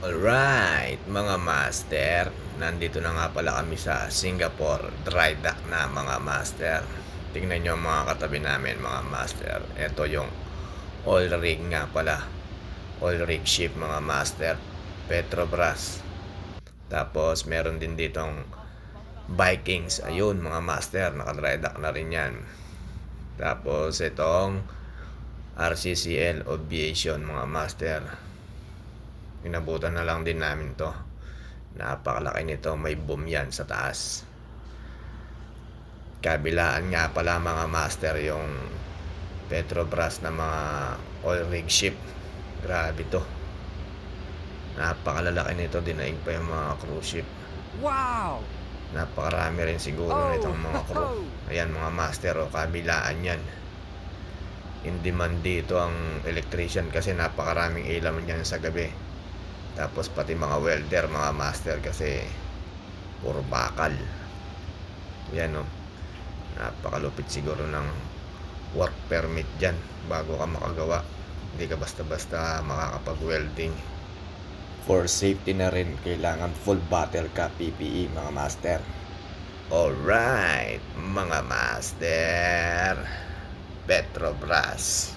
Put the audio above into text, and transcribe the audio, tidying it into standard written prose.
Alright, mga master, nandito na nga pala kami sa Singapore Dry Dock na mga master. Tingnan nyo ang mga katabi namin mga master. Ito yung oil rig nga pala. Oil rig ship mga master. Petrobras. Tapos meron din ditong Vikings. Ayun mga master, naka-dry dock na rin yan. Tapos itong RCCL Aviation mga master. Inabutan na lang din namin to. Napakalaki nito, may boom yan sa taas. Kabilaan nga pala mga master yung Petrobras na mga oil rig ship. Grabe to. Napakalalaki nito, dinaig pa yung mga cruise ship. Wow! Napakarami rin siguro nitong mga crew. Ayan mga master, kabilaan yan. In demand dito ang electrician kasi napakaraming ilaw niyan sa gabi. Tapos pati mga welder, mga master kasi puro bakal. Yan o. Napakalupit siguro ng work permit dyan bago ka makagawa. Hindi ka basta-basta makakapag-welding. For safety na rin, kailangan full battle ka PPE mga master. Alright, mga master. Petrobras.